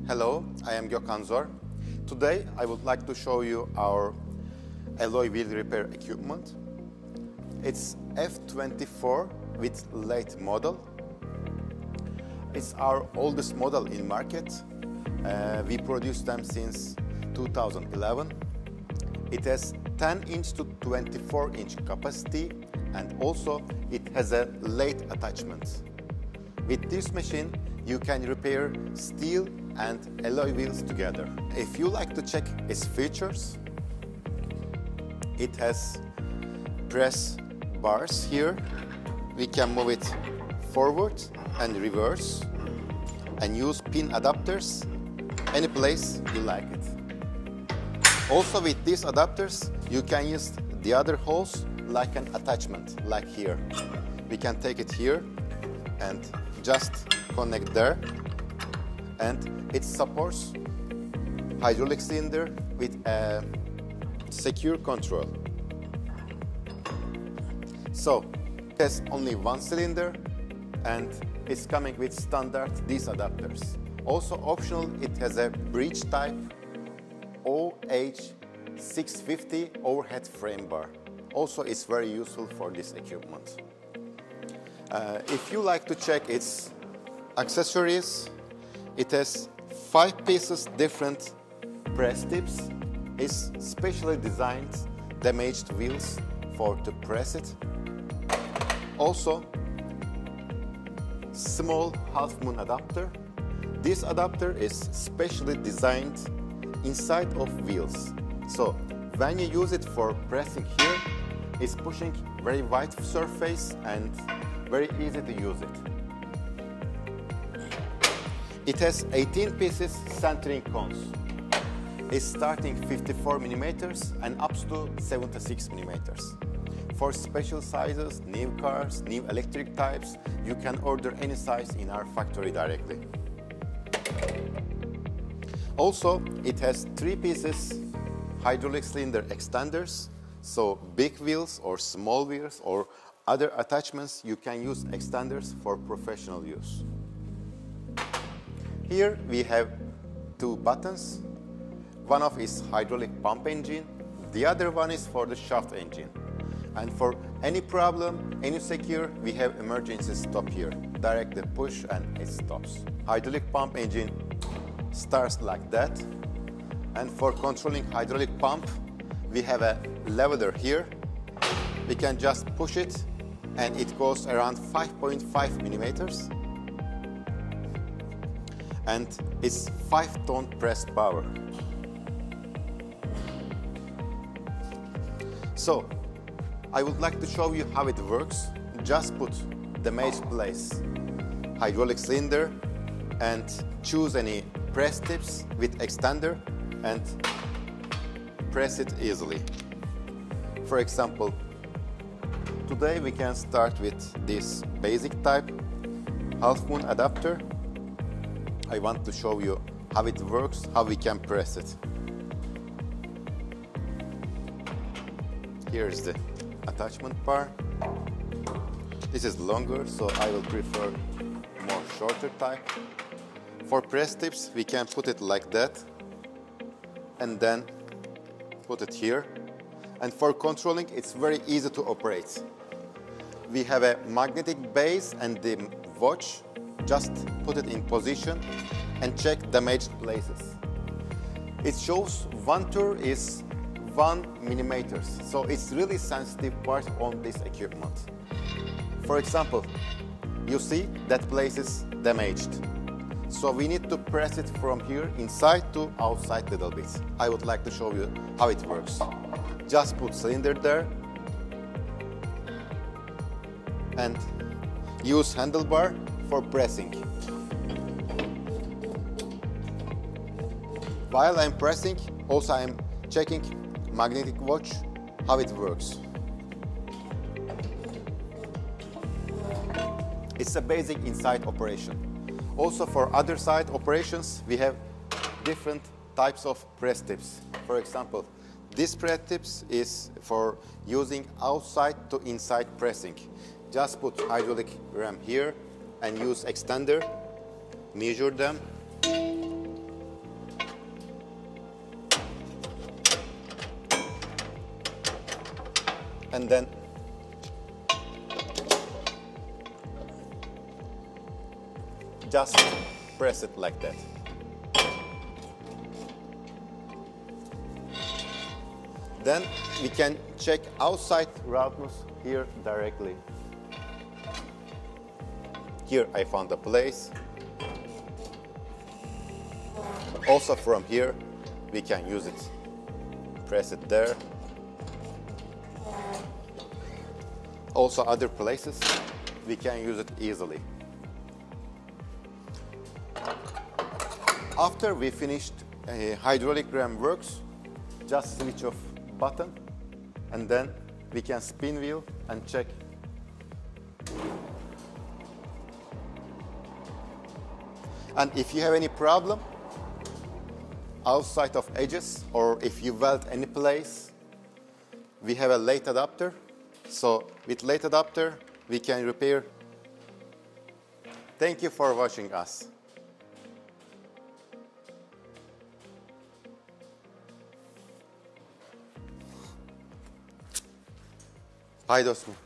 Hello, I am Gökhan Zor. Today I would like to show you our alloy wheel repair equipment. It's F24 with late model. It's our oldest model in market. We produced them since 2011. It has 10-inch to 24-inch capacity, and also it has a late attachment. With this machine, you can repair steel and alloy wheels together. If you like to check its features, it has press bars here. We can move it forward and reverse and use pin adapters any place you like it. Also with these adapters, you can use the other holes like an attachment, like here. We can take it here and just connect there, and it supports hydraulic cylinder with a secure control. So it has only one cylinder and it's coming with standard these adapters. Also optional, it has a bridge type OH650 overhead frame bar. Also it's very useful for this equipment. If you like to check its accessories, it has 5 pieces different press tips. It's specially designed damaged wheels for to press it. Also small half moon adapter. This adapter is specially designed inside of wheels. So when you use it for pressing here, it's pushing very wide surface and very easy to use it. It has 18 pieces centering cones. It's starting 54 millimeters and up to 76 millimeters. For special sizes, new cars, new electric types, you can order any size in our factory directly. Also, it has 3 pieces hydraulic cylinder extenders. So big wheels or small wheels or other attachments, you can use extenders for professional use. Here we have 2 buttons. One of is hydraulic pump engine, the other one is for the shaft engine. And for any problem, any secure, we have emergency stop here. Directly push and it stops. Hydraulic pump engine starts like that. And for controlling hydraulic pump, we have a leveler here. We can just push it and it goes around 5.5 millimeters. And it's 5-ton press power. So, I would like to show you how it works. Just put the matched place hydraulic cylinder and choose any press tips with extender and press it easily. For example, today we can start with this basic type half moon adapter. I want to show you how it works, how we can press it. Here's the attachment bar. This is longer, so I will prefer more shorter type. For press tips, we can put it like that and then put it here. And for controlling, it's very easy to operate. We have a magnetic base and the watch. Just put it in position and check damaged places. It shows one tour is 1 millimeter, so it's really sensitive part on this equipment. For example, you see that place is damaged. So we need to press it from here inside to outside a little bit. I would like to show you how it works. Just put cylinder there and use handlebar for pressing. While I'm pressing, also I'm checking magnetic watch how it works. It's a basic inside operation. Also for other side operations, we have different types of press tips. For example, this press tips is for using outside to inside pressing. Just put hydraulic ram here and use extender, measure them, and then just press it like that. Then we can check outside roughness here directly. Here I found a place. Also from here we can use it. Press it there. Also other places we can use it easily. After we finished hydraulic ram works, just switch off button and then we can spin wheel and check. And if you have any problem outside of edges or if you weld any place, we have a late adapter. So with late adapter we can repair. Thank you for watching us. Hi dostum.